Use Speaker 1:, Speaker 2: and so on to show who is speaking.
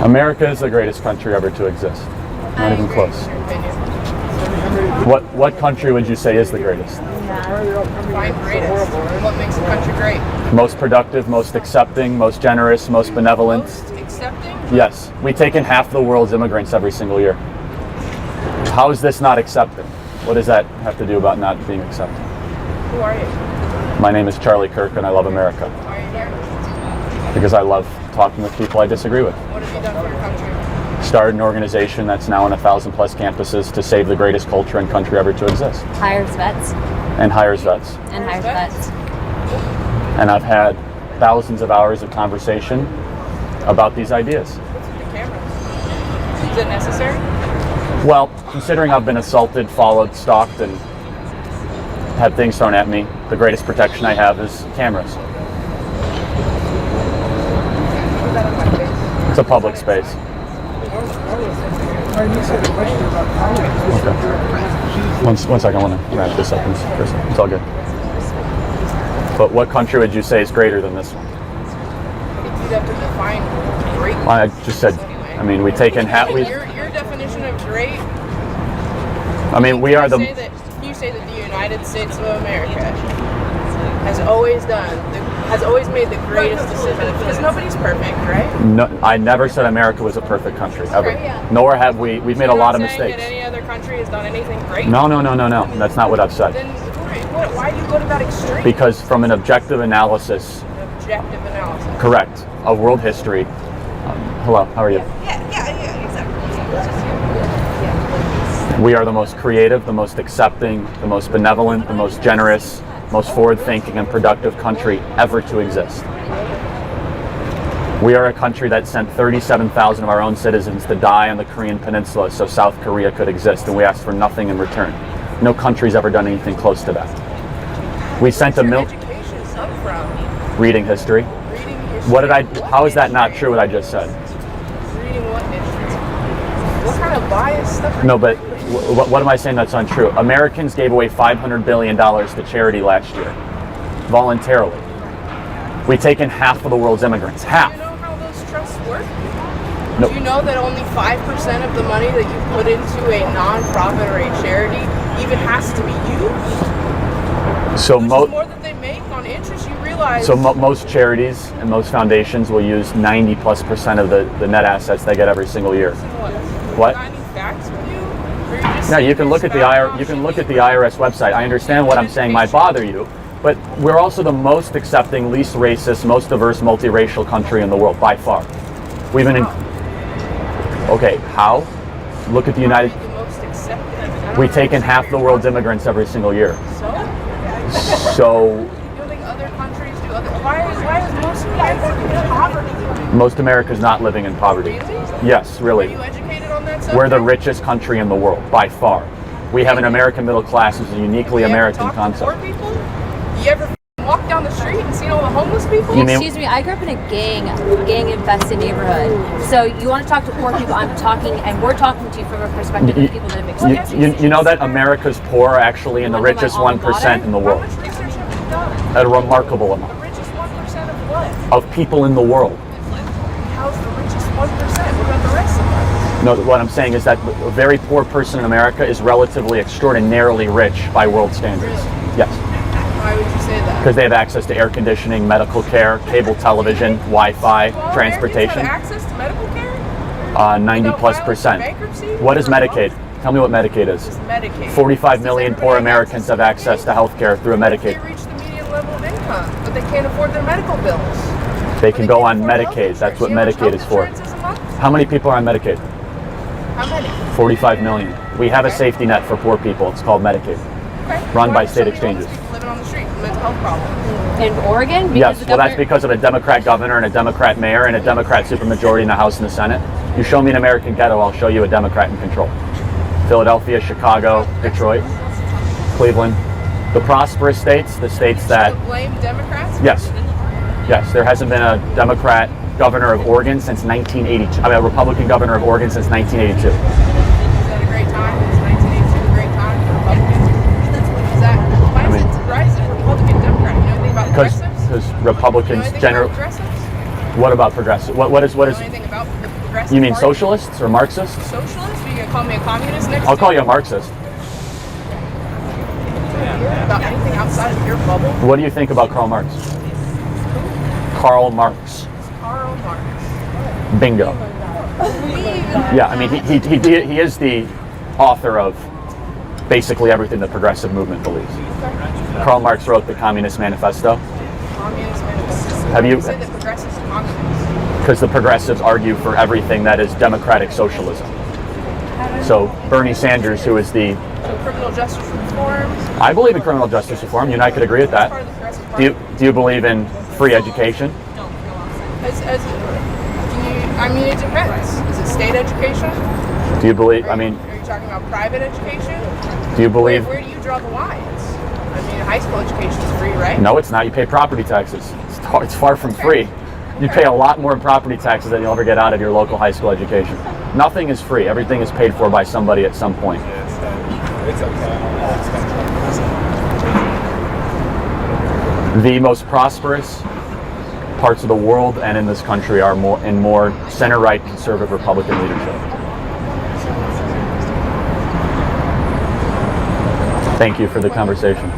Speaker 1: America is the greatest country ever to exist. Not even close. What country would you say is the greatest?
Speaker 2: Define greatest. What makes a country great?
Speaker 1: Most productive, most accepting, most generous, most benevolent.
Speaker 2: Most accepting?
Speaker 1: Yes. We take in half the world's immigrants every single year. How is this not accepting? What does that have to do about not being accepting?
Speaker 2: Who are you?
Speaker 1: My name is Charlie Kirk and I love America.
Speaker 2: Why are you here?
Speaker 1: Because I love talking with people I disagree with.
Speaker 2: What have you done for your country?
Speaker 1: Started an organization that's now on 1,000+ campuses to save the greatest culture and country ever to exist.
Speaker 3: Hires vets.
Speaker 1: And hires vets.
Speaker 3: And hires vets.
Speaker 1: And I've had thousands of hours of conversation about these ideas.
Speaker 2: What's with the cameras? Is it necessary?
Speaker 1: Well, considering I've been assaulted, followed, stalked, and had things thrown at me, the greatest protection I have is cameras. It's a public space. Okay. One second, I want to wrap this up. It's all good. But what country would you say is greater than this one?
Speaker 2: You'd have to define great.
Speaker 1: Well, I just said, I mean, we take in half.
Speaker 2: Your definition of great.
Speaker 1: I mean, we are the.
Speaker 2: You say that the United States of America has always made the greatest decision, because nobody's perfect, right?
Speaker 1: No, I never said America was a perfect country, ever.
Speaker 2: Right, yeah.
Speaker 1: Nor have we. We've made a lot of mistakes.
Speaker 2: That any other country has done anything great?
Speaker 1: No. That's not what I've said.
Speaker 2: Then why do you go to that extreme?
Speaker 1: Because from an objective analysis.
Speaker 2: Objective analysis.
Speaker 1: Correct. Of world history. Hello, how are you?
Speaker 2: Yeah, exactly.
Speaker 1: We are the most creative, the most accepting, the most benevolent, the most generous, most forward-thinking and productive country ever to exist. We are a country that sent 37,000 of our own citizens to die on the Korean Peninsula so South Korea could exist, and we asked for nothing in return. No country's ever done anything close to that. We sent
Speaker 2: education come from?
Speaker 1: Reading history.
Speaker 2: Reading history.
Speaker 1: What did I? How is that not true? What I just said?
Speaker 2: Reading what history? What kind of bias stuff?
Speaker 1: No, but what am I saying that's untrue? Americans gave away $500 billion to charity last year, voluntarily. We take in half of the world's immigrants. Half.
Speaker 2: Do you know how those trusts work?
Speaker 1: No.
Speaker 2: Do you know that only 5% of the money that you put into a non-profit or a charity even has to be used?
Speaker 1: So
Speaker 2: the more that they make on interest, you realize.
Speaker 1: So most charities and most foundations will use 90+% of the net assets they get every single year. What?
Speaker 2: Do I need facts with you?
Speaker 1: No, you can look at the IRS website. I understand what I'm saying might bother you, but we're also the most accepting, least racist, most diverse, multiracial country in the world by far. We've been in. Okay, how? Look at the United.
Speaker 2: The most accepting.
Speaker 1: We take in half the world's immigrants every single year.
Speaker 2: So. You think other countries do other? Why is most America in poverty?
Speaker 1: Most America's not living in poverty.
Speaker 2: Really?
Speaker 1: Yes, really.
Speaker 2: Are you educated on that subject?
Speaker 1: We're the richest country in the world by far. We have an American middle class is a uniquely American concept.
Speaker 2: Poor people? You ever walk down the street and seen all the homeless people?
Speaker 3: Excuse me, I grew up in a gang-infested neighborhood. So you want to talk to poor people? We're talking to you from a perspective of people that have experienced.
Speaker 1: You know that America's poor are actually in the richest 1% in the world.
Speaker 2: How much research have you done?
Speaker 1: A remarkable amount.
Speaker 2: The richest 1% of what?
Speaker 1: Of people in the world.
Speaker 2: How's the richest 1%? What about the rest of us?
Speaker 1: No, what I'm saying is that a very poor person in America is relatively extraordinarily rich by world standards.
Speaker 2: Really?
Speaker 1: Yes.
Speaker 2: Why would you say that?
Speaker 1: Because they have access to air conditioning, medical care, cable television, Wi-Fi, transportation.
Speaker 2: Americans have access to medical care?
Speaker 1: 90+%. What is Medicaid? Tell me what Medicaid is.
Speaker 2: Medicaid.
Speaker 1: 45 million poor Americans have access to health care through a Medicaid.
Speaker 2: They reach the median level of income, but they can't afford their medical bills.
Speaker 1: They can go on Medicaid. That's what Medicaid is for. How many people are on Medicaid?
Speaker 2: How many?
Speaker 1: 45 million. We have a safety net for poor people. It's called Medicaid.
Speaker 2: Okay.
Speaker 1: Run by state exchanges.
Speaker 2: Living on the street with mental health problems.
Speaker 3: In Oregon?
Speaker 1: Yes, well that's because of a Democrat governor and a Democrat mayor and a Democrat supermajority in the House and the Senate. You show me an American ghetto, I'll show you a Democrat in control. Philadelphia, Chicago, Detroit, Cleveland. The prosperous states, the states that...
Speaker 2: So blame Democrats?
Speaker 1: Yes. Yes, there hasn't been a Democrat governor of Oregon since 1982. I mean, a Republican governor of Oregon since 1982.
Speaker 2: Is that a great time? Is 1982 a great time for Republicans? Is that... Why is it Republican, Democrat? You know anything about progressives?
Speaker 1: Because Republicans generally...
Speaker 2: Progressives?
Speaker 1: What about progressive? What is?
Speaker 2: You know anything about the progressives? progressive
Speaker 1: You mean
Speaker 2: party.
Speaker 1: socialists or Marxists?
Speaker 2: Socialist? Are you gonna call me a communist next?
Speaker 1: I'll call you a Marxist.
Speaker 2: About anything outside of your bubble?
Speaker 1: What do you think about Karl Marx? Karl Marx.
Speaker 2: Karl Marx.
Speaker 1: Bingo. Yeah, I mean, he is the author of basically everything the progressive movement believes. Karl Marx wrote the Communist Manifesto.
Speaker 2: Communist manifesto.
Speaker 1: Have you-
Speaker 2: say the progressives are communists?
Speaker 1: Because the progressives argue for everything that is democratic socialism. So Bernie Sanders, who is the...
Speaker 2: So criminal justice reform.
Speaker 1: I believe in criminal justice reform. You and I could agree with that.
Speaker 2: Part of the progressive
Speaker 1: Do
Speaker 2: party.
Speaker 1: you believe in free education?
Speaker 2: I mean, it depends. Is it state education?
Speaker 1: Do you believe,
Speaker 2: Are
Speaker 1: I mean,
Speaker 2: you talking about private education?
Speaker 1: do you believe...
Speaker 2: Where do you draw the lines? I mean, high school education is free, right?
Speaker 1: No, it's not. You pay property taxes. It's far from free. You pay a lot more in property taxes than you'll ever get out of your local high school education. Nothing is free. Everything is paid for by somebody at some point. The most prosperous parts of the world and in this country are more center-right conservative Republican leadership. Thank you for the conversation.